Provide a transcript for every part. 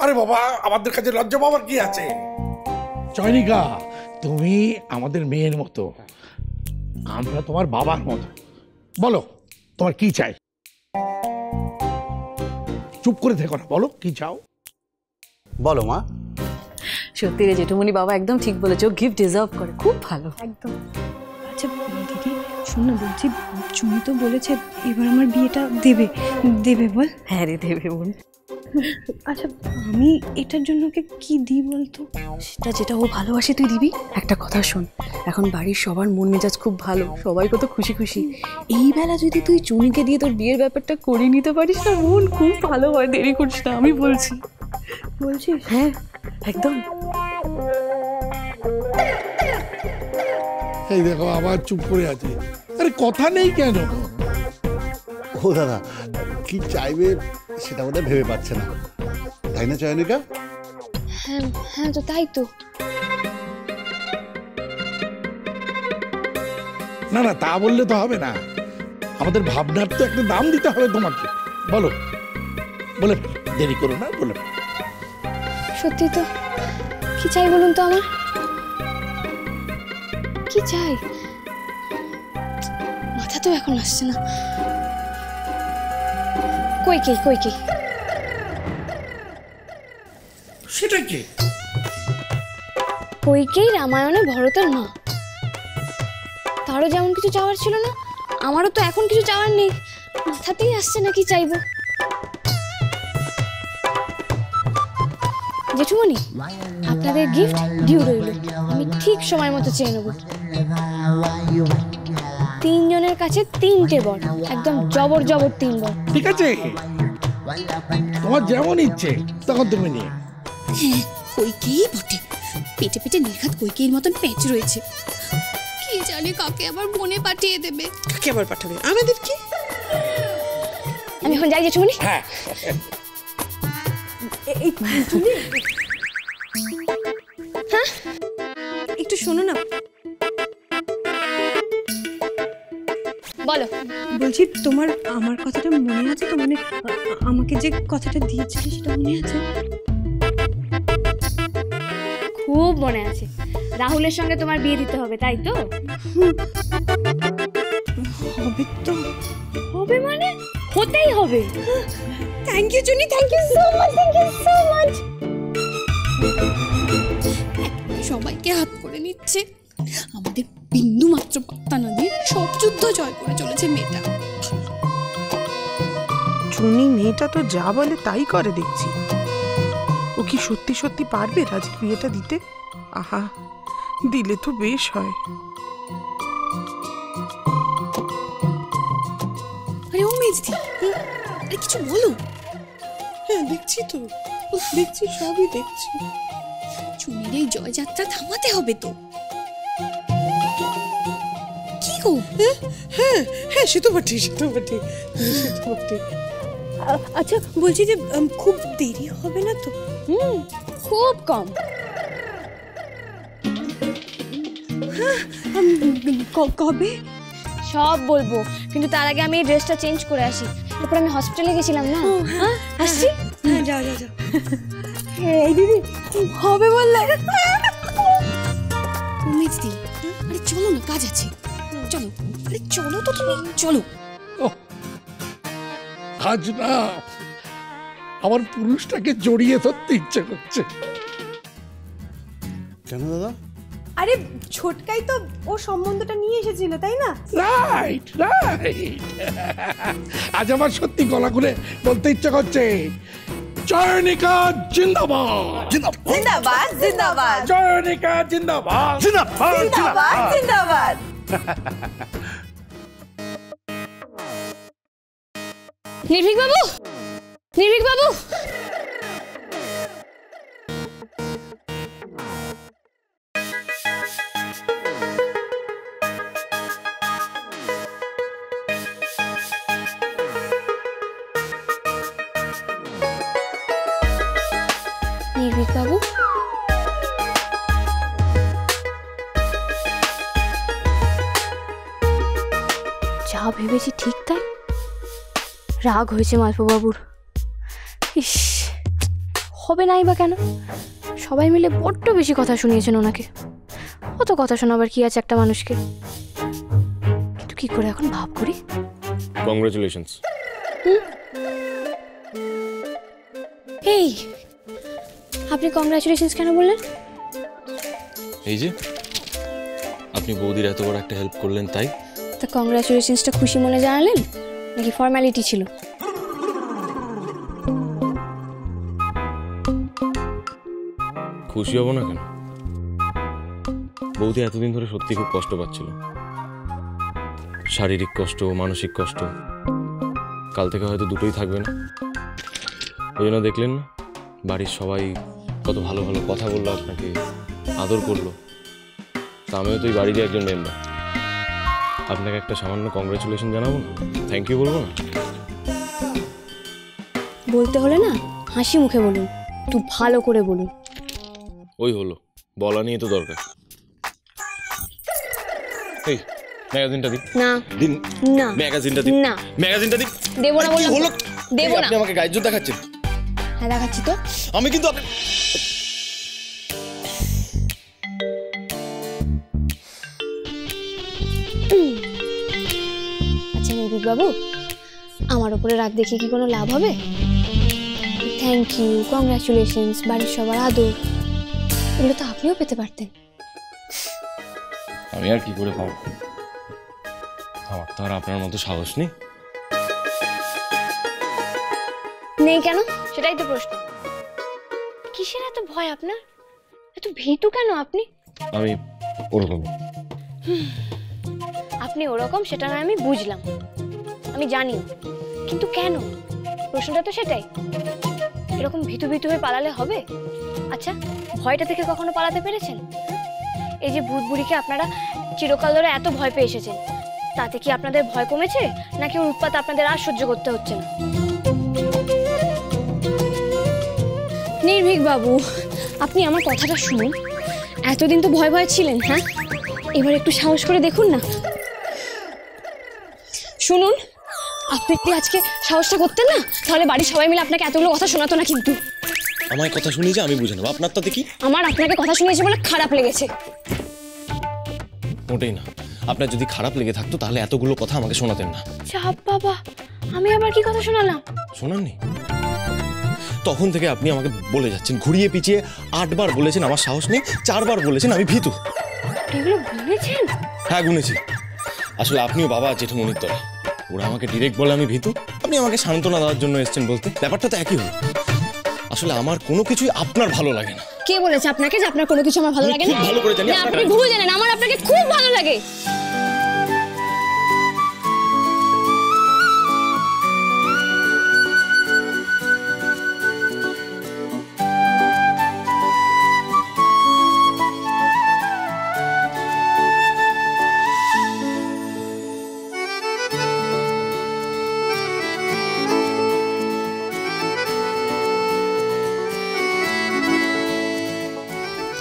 আরে বাবা, আমাদের কাছে লজ্জা পাওয়ার কি আছে? চয়নিকা, তুমি আমাদের মেয়ের মতো, আমরা তোমার বাবার মতো। বলো তোমার কি চাই? চুপ করে থেকো না, বলো কি চাও। বলো মা। সত্যি রে জেঠুমনি, বাবা একদম ঠিক বলেছে, ও গিফট ডিজার্ভ করে, খুব ভালো একদম। আচ্ছা দিদি শোন না, বলছি চুনি তো বলেছে এবার আমার বিয়েটা দেবে দেবে বল। হ্যাঁ রে, দেবে বোন। আচ্ছা আমি এটার জন্য ওকে কি দিই বলতো? সেটা যেটা ও ভালোবাসে তুই দিবি। একটা কথা শোন, এখন বাড়ির সবার মন মেজাজ খুব ভালো, সবাই কত খুশি খুশি। এই বেলা যদি তুই চুনিকে দিয়ে তোর বিয়ের ব্যাপারটা করে নিতে পারিস না বোন, খুব ভালো হয়। দেরি করিস না, আমি বলছি। বলছিস? হ্যাঁ একদম। এই দেখো আবার চুপ করে আছে। আরে কথা নেই কেন? ও দাদা, কি চাইবে সেটা বোধহয় ভেবে পাচ্ছে না, তাই না চয়নিকা? হ্যাঁ হ্যাঁ, তো তাই তো। না না, তা বললে তো হবে না, আমাদের ভাবনার তো একটা দাম দিতে হবে তোমাকে। বলো, বলে দেরি করো না, বলে। সত্যি তো, কি চাই বলুন তো আমার? কি চাই মাথা তো এখন আসছে না। কইকেই কইকেই। সেটা কি? কইকেই রামায়ণে ভরতের মা। তারও যেমন কিছু চাওয়ার ছিল না, আমারও তো এখন কিছু চাওয়ার নেই, মাথাতেই আসছে না কি চাইবো। জেঠুমনি, আপনাদের গিফট ডিউ রইল, আমি ঠিক সময় মতো চেয়ে নেব। 3 জনের কাছে 3টে বর, একদম জবর জবর 3 বর। ঠিক আছে, তোমার যেমন ইচ্ছে তখন তুমি নিয়ে। কইকেই বটে, পেটে পেটে নির্ঘাত কইকের মতন পেঁচ রয়েছে। কি জানি কাকে আবার বনে পাঠিয়ে দেবে। কাকে আবার পাঠাবে? আমাদের কি? আমি এখন যাই জেঠুমনি। হ্যাঁ, হ্যাঁ একটু শোনো না। বলো। বলছি তোমার আমার কথাটা মনে আছে তো? মানে আমাকে যে কথাটা দিয়েছিলে সেটা মনে আছে? খুব মনে আছে। রাহুলের সঙ্গে তোমার বিয়ে দিতে হবে, তাই তো? হবে তো? হবে মানে হতেই হবে। থ্যাংক ইউ জুনি, thank you so much, thank you so much. সবাইকে হাত করে নিচ্ছে, আমাদের বিন্দু মাত্র পাত্তা না দিয়ে সব যুদ্ধ জয় করে চলেছে মেয়েটা। চুনি মেয়েটা তো যা বলে তাই করে দেখছি। ও কি সত্যি সত্যি পারবে রাজের বিয়েটা দিতে? আহা, দিলে তো বেশ হয়। আরে ও মেজদি, আরে কিছু বলো। হ্যাঁ দেখছি তো, দেখছি, সবই দেখছি। চুনির এই জয়যাত্রা থামাতে হবে তো। কি গো? হ্যাঁ হ্যাঁ, সে তো বটে, সে তো বটে, সে তো বটে। আচ্ছা বলছি যে খুব দেরি হবে না তো? খুব কম। কবে? সব বলবো, কিন্তু তার আগে আমি এই ড্রেসটা চেঞ্জ করে আসি। তারপর আমি হসপিটালে গেছিলাম না। আসছি। হ্যাঁ যাও যাও যাও। এই দিদি হবে বললে? মেজদি, আরে চলো না, কাজ আছে। চলো, আরে চলো তো তুমি, চলো। আজ না আমার পুরুষটাকে জড়িয়ে ধরতে ইচ্ছে করছে। কেন দাদা? আরে ছোটকাই তো ও সম্বন্ধটা নিয়ে এসেছিল, তাই না? Right right. আজ আমার সত্যি গলা খুলে বলতে ইচ্ছে করছে, চয়নিকা জিন্দাবাদ, জিন্দাবাদ জিন্দাবাদ চয়নিকা জিন্দাবাদ, জিন্দাবাদ জিন্দাবাদ। নির্ভীক বাবু, নির্ভীক বাবু। নির্ভীক বাবু, যা ভেবেছি ঠিক তাই। রাগ হয়েছে মালপো বাবুর। ইস, হবে নাই বা কেন? সবাই মিলে বড্ড বেশি কথা শুনিয়েছেন ওনাকে। অত কথা শোনাবার কি আছে একটা মানুষকে? কিন্তু কি করে এখন ভাব করি। কংগ্রাচুলেশনস। এই, আপনি কংগ্রাচুলেশনস কেন বললেন? এই যে আপনি বৌদির এত বড় একটা হেল্প করলেন তাই। তা কংগ্রাচুলেশনসটা খুশি মনে জানালেন নাকি ফর্মালিটি ছিল? খুশি হব না কেন? বৌদি এতদিন ধরে সত্যি খুব কষ্ট পাচ্ছিল, শারীরিক কষ্ট, মানসিক কষ্ট। কাল থেকে হয়তো দুটোই থাকবে না। ওই জন্য দেখলেন না বাড়ির সবাই কত ভালো ভালো কথা বললো, আপনাকে আদর করলো। তা আমিও তো এই বাড়িরই একজন মেম্বার, আপনাকে একটা সামান্য কংগ্রাচুলেশন জানাবো না? থ্যাংক ইউ বলবো না? বলতে হলে না হাসি মুখে বলুন, একটু ভালো করে বলুন। ওই হলো, বলা নিয়ে তো দরকার। এই ম্যাগাজিনটা দিন। না দিন না ম্যাগাজিনটা দিন। না ম্যাগাজিনটা দিন। দেবো না বললাম। হলো দেবো না। আপনি আমাকে গাইড দেখাচ্ছেন? হ্যাঁ দেখাচ্ছি তো। আমি কিন্তু আচ্ছা নির্ভীক বাবু, আমার উপরে রাগ দেখিয়ে কি কোনো লাভ হবে? থ্যাংক ইউ, কংগ্রাচুলেশনস, বাড়ির সবার আদর, এগুলো তো আপনিও পেতে পারতেন। আমি আর কি করে পাবো? আমার তো আর আপনার মতো সাহস নেই। নেই কেন? সেটাই তো প্রশ্ন। কিসের এত ভয় আপনার? এত ভীতু কেন আপনি? আমি ওরকম। আপনি ওরকম সেটা না আমি বুঝলাম, আমি জানি, কিন্তু কেন? প্রশ্নটা তো সেটাই। এরকম ভীতু ভীতু হয়ে পালালে হবে? আচ্ছা, ভয়টা থেকে কখনো পালাতে পেরেছেন? এই যে ভূত বুড়িকে আপনারা চিরকাল ধরে এত ভয় পেয়ে এসেছেন, তাতে কি আপনাদের ভয় কমেছে, নাকি ওর উৎপাত আপনাদের আর সহ্য করতে হচ্ছে না? নির্ভীক বাবু, আপনি আমার কথাটা শুনুন। এতদিন তো ভয় ভয় ছিলেন, হ্যাঁ? এবার একটু সাহস করে দেখুন না। শুনুন, আপনি যদি আজকে সাহসটা করতেন না, তাহলে বাড়ির সবাই মিলে আপনাকে এতগুলো কথা শোনাতো না। কিন্তু আমার কথা শুনিয়ে যে আমি বুঝে নেবো, আপনার তাতে কি? আমার আপনাকে কথা শুনিয়েছে বলে খারাপ লেগেছে। মোটেই না। আপনার যদি খারাপ লেগে থাকতো তাহলে এতগুলো কথা আমাকে শোনাতেন না। চাপ বাবা, আমি আবার কি কথা শোনালাম? শোনাননি? তখন থেকে আপনি আমাকে বলে যাচ্ছেন, ঘুরিয়ে পিছিয়ে 8 বার বলেছেন আমার সাহস নেই, 4 বার বলেছেন আমি ভীতু। এগুলো গুনেছেন? হ্যাঁ গুনেছি। আসলে আপনিও বাবা জেঠুমনির দলে। ওরা আমাকে ডিরেক্ট বলে আমি ভীতু, আপনি আমাকে সান্ত্বনা দেওয়ার জন্য এসেছেন বলতে। ব্যাপারটা তো একই হলো। আসলে আমার কোনো কিছুই আপনার ভালো লাগে না। কে বলেছে আপনাকে যে আপনার কোনো কিছু আমার ভালো লাগে না? খুব ভালো করে জানি না, আপনি ভুল জানেন, আমার আপনাকে খুব ভালো লাগে।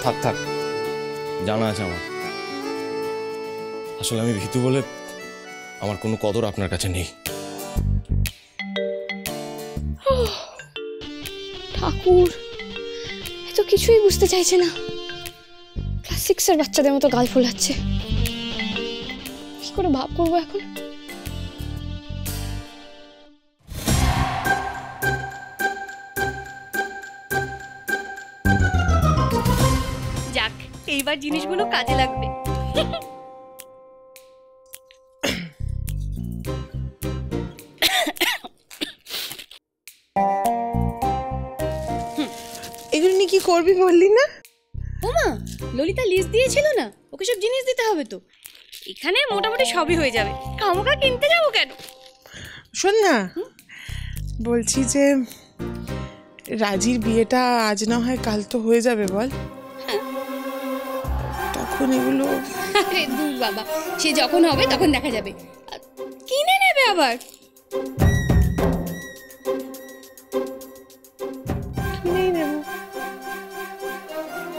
থাক থাক, জানা আছে আমার। আসলে আমি ভীতু বলে আমার কোনো কদর আপনার কাছে নেই। ঠাকুর এ তো কিছুই বুঝতে চাইছে না, ক্লাস 6 এর বাচ্চাদের মতো গাল ফোলাচ্ছে। কি করে ভাব করবো এখন? যাক, এইবার জিনিসগুলো কাজে লাগবে। এগুলো নিয়ে কি করবি বললি না? ওমা, ললিতা লিস্ট দিয়েছিল না, ওকে সব জিনিস দিতে হবে তো। এখানে মোটামুটি সবই হয়ে যাবে, খামোখা কিনতে যাবো কেন? শোন না, বলছি যে রাজির বিয়েটা আজ না হয় কাল তো হয়ে যাবে, বল? তখন এগুলো আরে দূর বাবা, সে যখন হবে তখন দেখা যাবে, কিনে নেবে আবার। কিনেই নেব।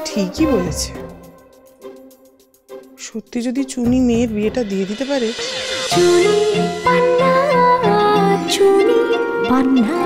ঠিকই বলেছে। সত্যি যদি চুনি মেয়ের বিয়েটা দিয়ে দিতে পারে। চুনি পান্না